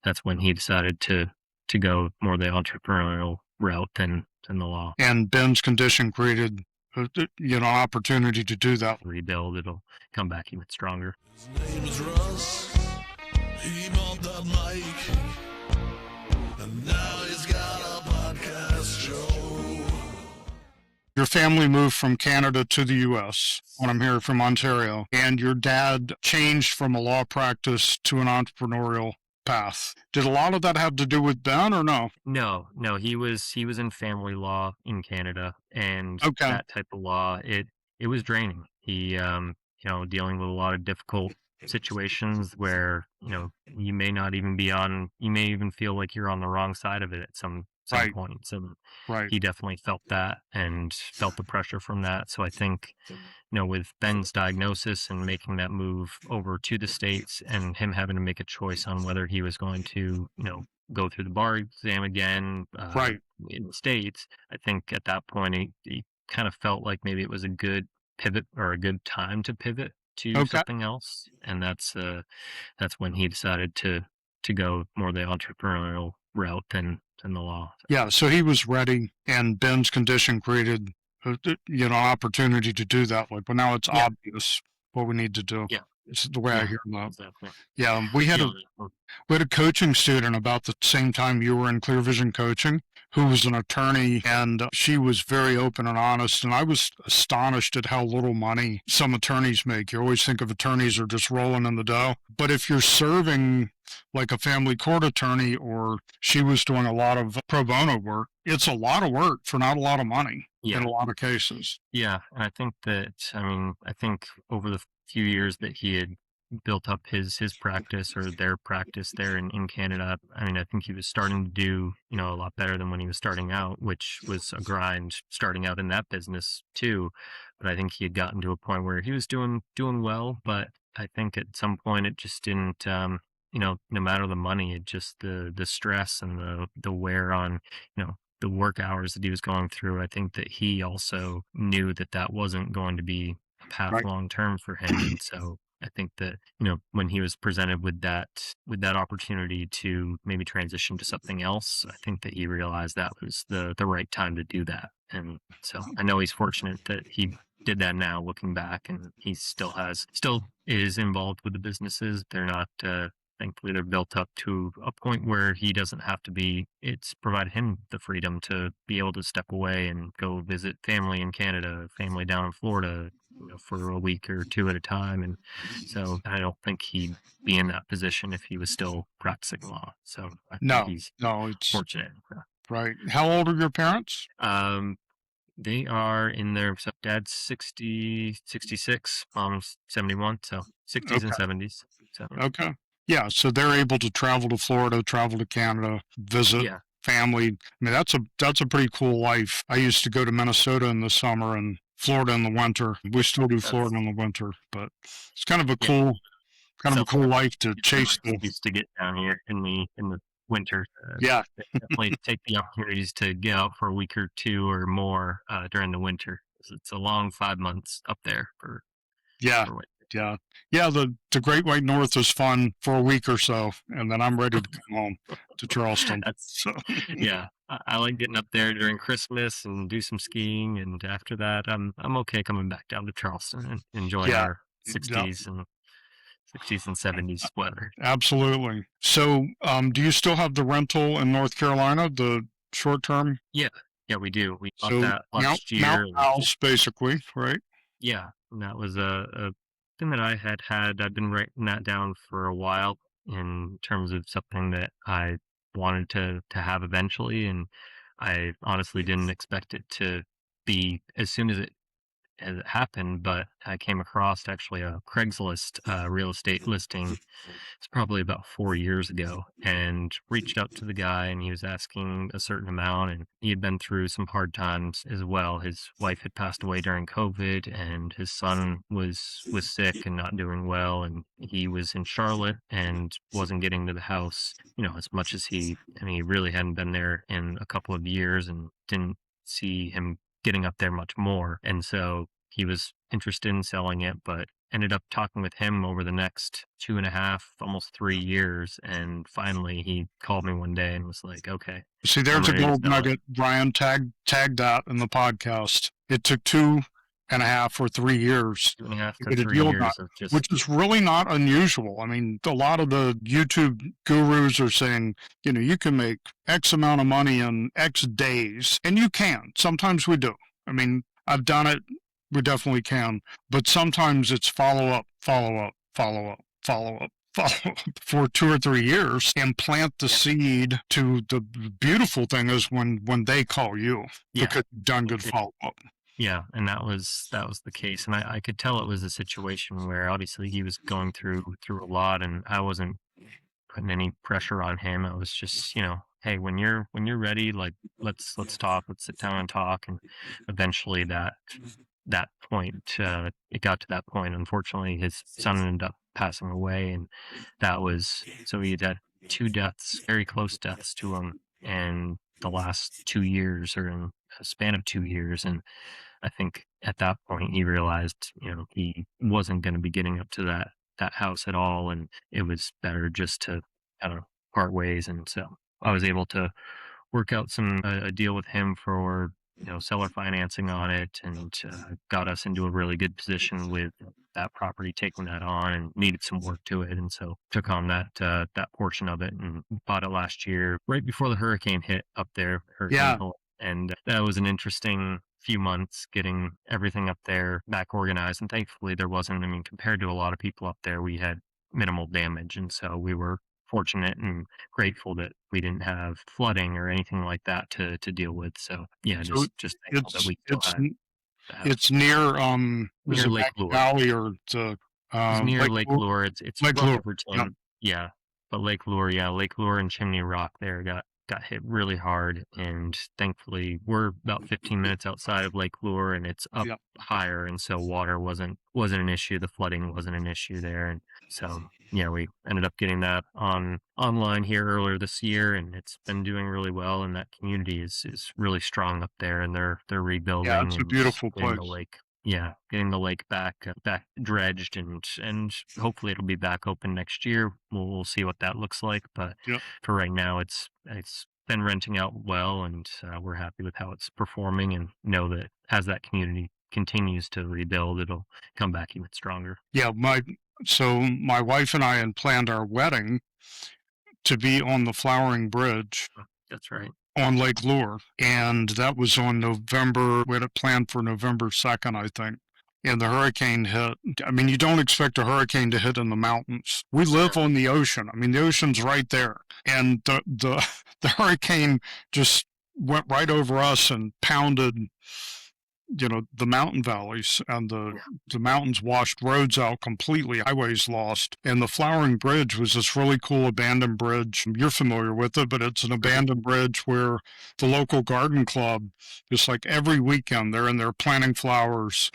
that's when he decided to go more the entrepreneurial route than the law. And Ben's condition created, opportunity to do that. Rebuild, it'll come back even stronger. His name is Russ. He bought that mic, and now he's got a podcast show. Your family moved from Canada to the U.S. when I'm here from Ontario, and your dad changed from a law practice to an entrepreneurial path. Did a lot of that have to do with Ben or no? No, he was in family law in Canada, and Okay. that type of law, it was draining. He dealing with a lot of difficult situations where, you may not even you may even feel like you're on the wrong side of it at some Right. points. And Right. he definitely felt that and felt the pressure from that. So I think, with Ben's diagnosis and making that move over to the States and him having to make a choice on whether he was going to, go through the bar exam again Right. in the States, I think at that point he kind of felt like maybe it was a good pivot or a good time to pivot to Okay. something else. And that's when he decided to go more the entrepreneurial route than the law. Yeah, so he was ready, and Ben's condition created, opportunity to do that. Like, but now it's Yeah. obvious what we need to do. Yeah. It's the way I Yeah, hear that. exactly. Yeah, we had Yeah. a coaching student about the same time you were in Clear Vision coaching, who was an attorney, and she was very open and honest. And I was astonished at how little money some attorneys make. You always think of attorneys are just rolling in the dough. But if you're serving like a family court attorney, or she was doing a lot of pro bono work, it's a lot of work for not a lot of money in a lot of cases. Yeah. And I think over the few years that he had built up his practice or their practice there in Canada, I think he was starting to do, a lot better than when he was starting out, which was a grind starting out in that business too. But I think he had gotten to a point where he was doing well, but I think at some point it just didn't, no matter the money, it just the stress and the wear on, the work hours that he was going through. I think that he also knew that wasn't going to be a path Right. long term for him. And so I think that, when he was presented with that opportunity to maybe transition to something else, I think that he realized that was the right time to do that. And so I know he's fortunate that he did that now looking back, and he still is involved with the businesses. They're not, thankfully they're built up to a point where he doesn't have to be. It's provided him the freedom to be able to step away and go visit family in Canada, family down in Florida, for a week or two at a time. And so I don't think he'd be in that position if he was still practicing law. So I think he's It's fortunate. right. How old are your parents? They are in their, so dad's 60, 66, mom's 71, so 60s and 70s. So Okay. Yeah, so they're able to travel to Florida, travel to Canada, visit yeah, family. That's a pretty cool life. I used to go to Minnesota in the summer and Florida in the winter. We still do Florida in the winter, but it's kind of a cool life to chase the. Used to get down here in the winter. Yeah. Definitely take the opportunities to get out for a week or two or more during the winter. It's a long 5 months up there for Yeah. winter. Yeah. The Great White North is fun for a week or so, and then I'm ready to come home to Charleston. Yeah. I like getting up there during Christmas and do some skiing, and after that, I'm okay coming back down to Charleston and enjoying our 60s and 70s weather. Absolutely. So, do you still have the rental in North Carolina, the short term? Yeah, we do. We bought So that last year. Mount House, basically, right? Yeah, and that was a thing that I had. I've been writing that down for a while in terms of something that I wanted to have eventually, and I honestly didn't expect it to be as soon as it happened. But I came across actually a Craigslist real estate listing. It's probably about 4 years ago, and reached out to the guy, and he was asking a certain amount, and he had been through some hard times as well. His wife had passed away during COVID, and his son was sick and not doing well, and he was in Charlotte and wasn't getting to the house, as much as he really hadn't been there in a couple of years and didn't see him getting up there much more. And so he was interested in selling it, but ended up talking with him over the next 2.5, almost 3 years. And finally, he called me one day and was like, okay, See, I'm there's a ready to gold sell it. nugget. Brian, tag that in the podcast. It took 2.5 or 3 years Two and a half to to get a three deal done, years of just, which is really not unusual. I mean, a lot of the YouTube gurus are saying, you can make X amount of money in X days, and you can. Sometimes we do. I mean, I've done it. We definitely can. But sometimes it's follow up, follow up, follow up, follow up, follow up for 2 or 3 years and plant the yeah, seed. To the beautiful thing is when they call you yeah, because you've done good it, follow up. yeah. And that was the case. And I could tell it was a situation where obviously he was going through a lot, and I wasn't putting any pressure on him. I was just, hey, when you're ready, like let's talk, let's sit down and talk. And eventually that point, it got to that point. Unfortunately, his son ended up passing away, and that was so he had two deaths, very close deaths to him, in the last 2 years, or in a span of 2 years. And I think at that point he realized, he wasn't going to be getting up to that house at all, and it was better just to, I don't know, part ways. And so I was able to work out a deal with him for, seller financing on it, and got us into a really good position with that property, taking that on, and needed some work to it. And so took on that portion of it and bought it last year right before the hurricane hit up there, Hurricane Yeah. Helene. And that was an interesting few months getting everything up there back organized. And thankfully there wasn't, I mean, compared to a lot of people up there, we had minimal damage. And so we were fortunate and grateful that we didn't have flooding or anything like that to deal with. So yeah, So just thankful that it's we still it's had the it's house near is near it Lake Maggie Lure. Valley or the It's near Lake Lake Lure? Lure. It's Lake Lure. Yeah. Robertson, yeah, but Lake Lure, yeah, Lake Lure and Chimney Rock there got hit really hard, and thankfully we're about 15 minutes outside of Lake Lure, and it's up Yeah. higher, and so water wasn't an issue. The flooding wasn't an issue there, and so yeah, we ended up getting that online here earlier this year, and it's been doing really well. And that community is really strong up there, and they're Yeah. rebuilding It's a and beautiful getting the place. lake. Yeah, getting the lake back dredged, and hopefully it'll be back open next year. We'll see what that looks like, but Yeah. for right now, it's been renting out well, and we're happy with how it's performing, and know that as that community continues to rebuild, it'll come back even stronger. Yeah. My wife and I had planned our wedding to be on the Flowering Bridge That's right. on Lake Lure, and that was on November. We had it planned for November 2nd, I think. And the hurricane hit. I mean, you don't expect a hurricane to hit in the mountains. We live No. on the ocean. I mean, the ocean's right there, and the the hurricane just went right over us and pounded, the mountain valleys, and the Yeah. the mountains washed roads out completely, highways lost. And the Flowering Bridge was this really cool abandoned bridge. You're familiar with it, but it's an Mhm. abandoned bridge where the local garden club, just like every weekend, they're in there planting flowers,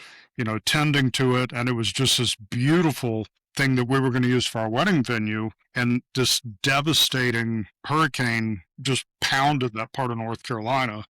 tending to it. And it was just this beautiful thing that we were going to use for our wedding venue. And this devastating hurricane just pounded that part of North Carolina.